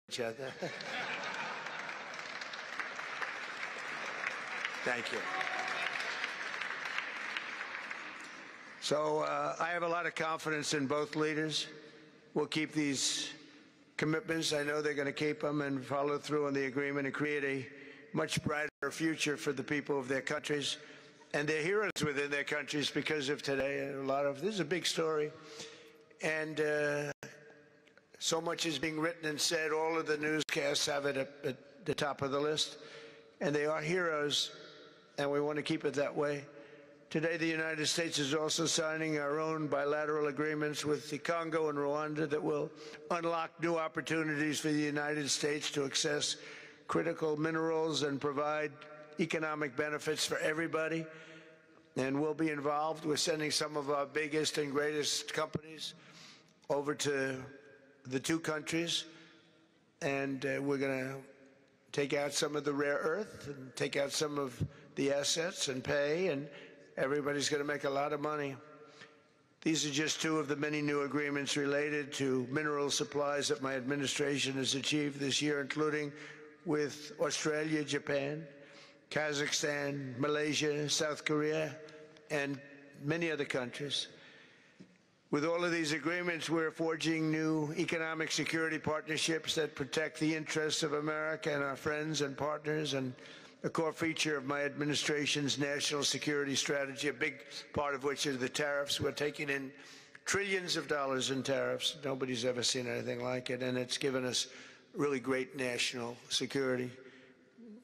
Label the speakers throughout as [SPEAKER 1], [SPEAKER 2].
[SPEAKER 1] each other. Thank you. So I have a lot of confidence in both leaders. We'll keep these commitments. I know they're going to keep them and follow through on the agreement and create a much brighter future for the people of their countries and their heroes within their countries because of today. This is a big story. And so much is being written and said. All of the newscasts have it at the top of the list. And they are heroes, and we want to keep it that way. Today, the United States is also signing our own bilateral agreements with the Congo and Rwanda that will unlock new opportunities for the United States to access critical minerals and provide economic benefits for everybody. And we'll be involved. We're sending some of our biggest and greatest companies over to the two countries, and we're going to take out some of the rare earth and take out some of the assets and pay, and everybody's going to make a lot of money. These are just two of the many new agreements related to mineral supplies that my administration has achieved this year, including with Australia, Japan, Kazakhstan, Malaysia, South Korea, and many other countries. With all of these agreements, we're forging new economic security partnerships that protect the interests of America and our friends and partners, and a core feature of my administration's national security strategy, a big part of which is the tariffs. We're taking in trillions of dollars in tariffs. Nobody's ever seen anything like it, and it's given us really great national security.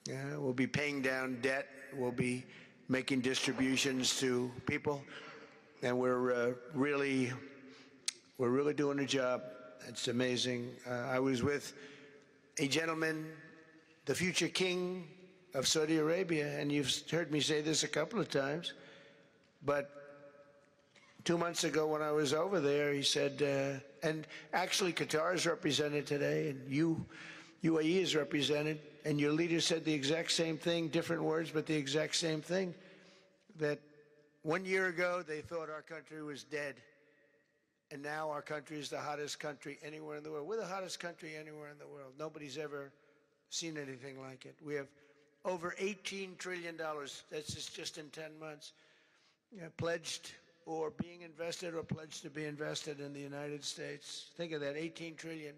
[SPEAKER 1] We'll be paying down debt. We'll be making distributions to people, and we're really doing a job. It's amazing. I was with a gentleman, the future king of Saudi Arabia, and you've heard me say this a couple of times, but 2 months ago when I was over there, he said, and actually Qatar is represented today, and UAE is represented, and your leader said the exact same thing, different words, but the exact same thing, that 1 year ago they thought our country was dead, and now our country is the hottest country anywhere in the world. We're the hottest country anywhere in the world. Nobody's ever seen anything like it. We have over $18 trillion, that's just in 10 months, pledged or being invested or pledged to be invested in the United States. Think of that, 18 trillion.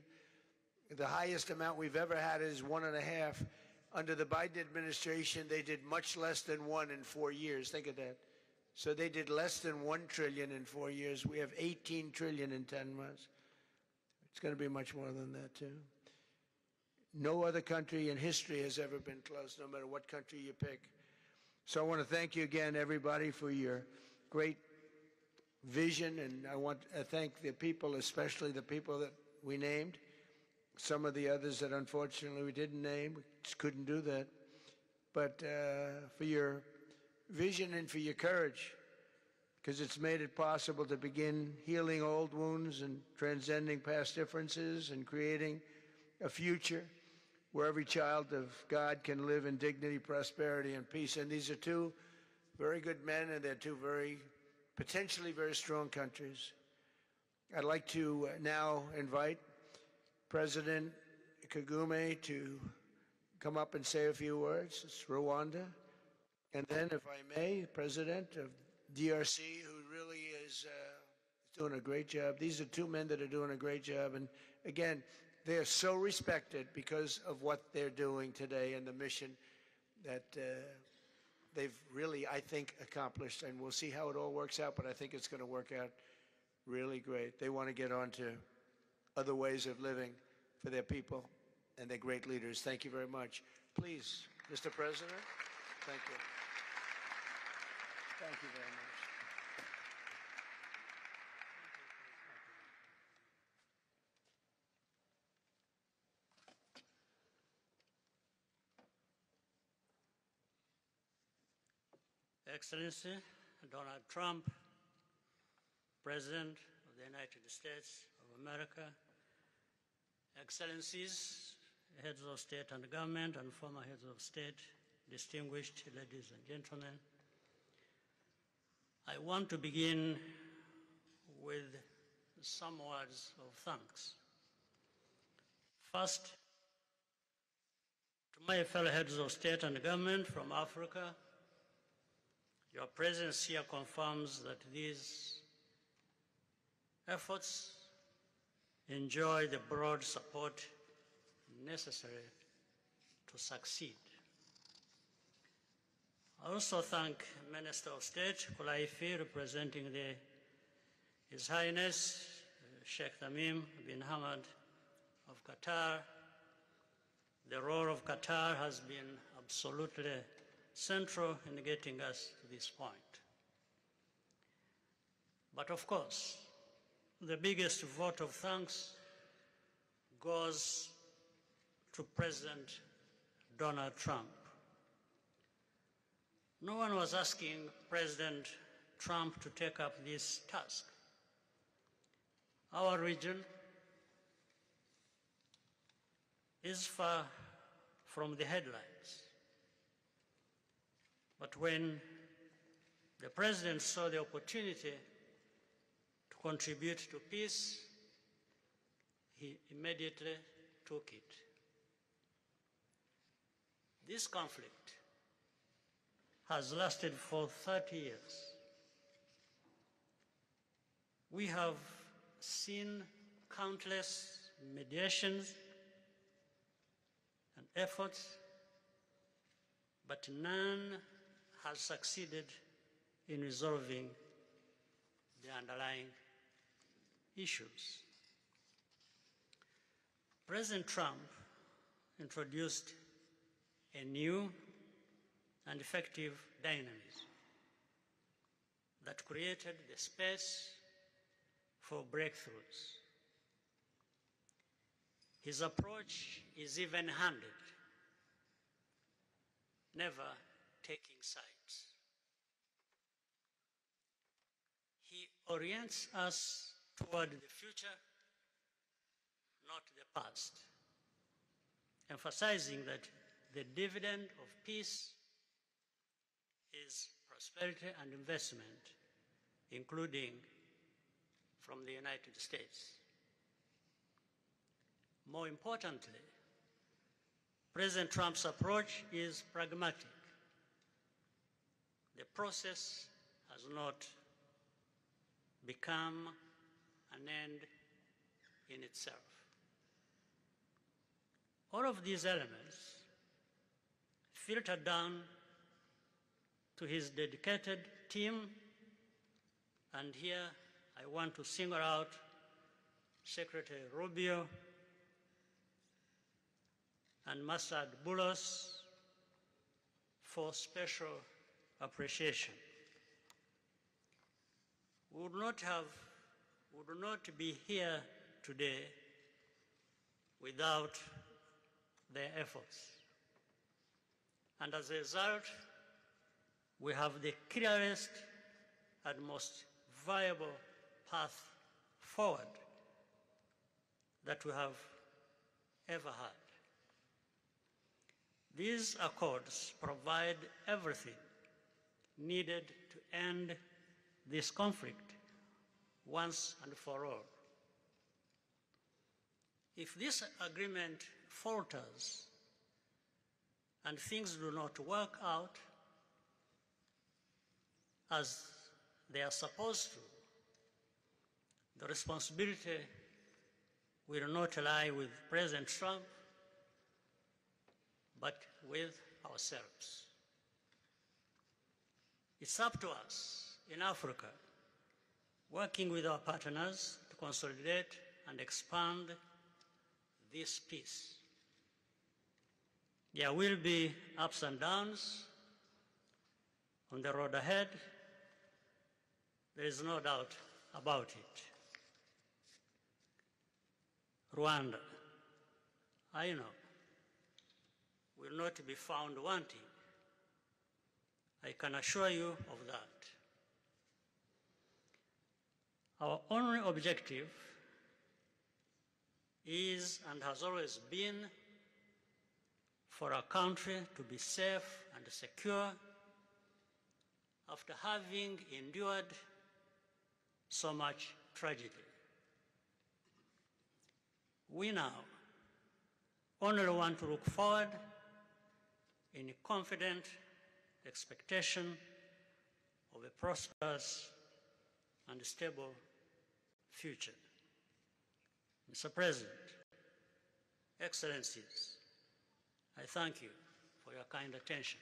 [SPEAKER 1] The highest amount we've ever had is 1.5. Under the Biden administration, they did much less than 1 in 4 years. Think of that. So they did less than 1 trillion in 4 years. We have 18 trillion in 10 months. It's going to be much more than that, too. No other country in history has ever been close, no matter what country you pick. So I want to thank you again, everybody, for your great vision, and I want to thank the people, especially the people that we named. Some of the others that unfortunately we didn't name, we just couldn't do that. But for your vision and for your courage, because it's made it possible to begin healing old wounds and transcending past differences and creating a future where every child of God can live in dignity, prosperity, and peace. And these are two very good men, and they're two potentially very strong countries. I'd like to now invite President Kagame to come up and say a few words. It's Rwanda. And then, if I may, President of DRC, who really is doing a great job. These are two men that are doing a great job. And again, they are so respected because of what they're doing today and the mission that they've really, I think, accomplished. And we'll see how it all works out, but I think it's going to work out really great. They want to get on to other ways of living for their people, and they're great leaders. Thank you very much. Please, Mr. President, thank you. Thank you very much.
[SPEAKER 2] Excellency Donald Trump, President of the United States of America, Excellencies, heads of state and government and former heads of state, distinguished ladies and gentlemen, I want to begin with some words of thanks. First, My fellow heads of state and government from Africa, your presence here confirms that these efforts enjoy the broad support necessary to succeed. I also thank Minister of State Kulaifi, representing His Highness Sheikh Tamim bin Hamad of Qatar. The role of Qatar has been absolutely central in getting us to this point. But of course, the biggest vote of thanks goes to President Donald Trump. No one was asking President Trump to take up this task. Our region is far from the headlines. But when the President saw the opportunity to contribute to peace, he immediately took it. This conflict has lasted for 30 years. We have seen countless mediations and efforts, but none has succeeded in resolving the underlying issues. President Trump introduced a new and effective dynamism that created the space for breakthroughs. His approach is even-handed, never taking sides. He orients us toward the future, not the past, emphasizing that the dividend of peace is prosperity and investment, including from the United States. More importantly, President Trump's approach is pragmatic. The process has not become an end in itself. All of these elements filter down to his dedicated team, and here I want to single out Secretary Rubio and Masad Boulos for special appreciation. We would not be here today without their efforts. And as a result, we have the clearest and most viable path forward that we have ever had. These accords provide everything needed to end this conflict once and for all. If this agreement falters and things do not work out as they are supposed to, the responsibility will not lie with President Trump, but with ourselves. It's up to us in Africa, working with our partners to consolidate and expand this peace. There will be ups and downs on the road ahead. There is no doubt about it. Rwanda, I know, will not be found wanting. I can assure you of that. Our only objective is and has always been for our country to be safe and secure after having endured so much tragedy. We now only want to look forward in confident expectation of a prosperous and stable future. Mr. President, Excellencies, I thank you for your kind attention.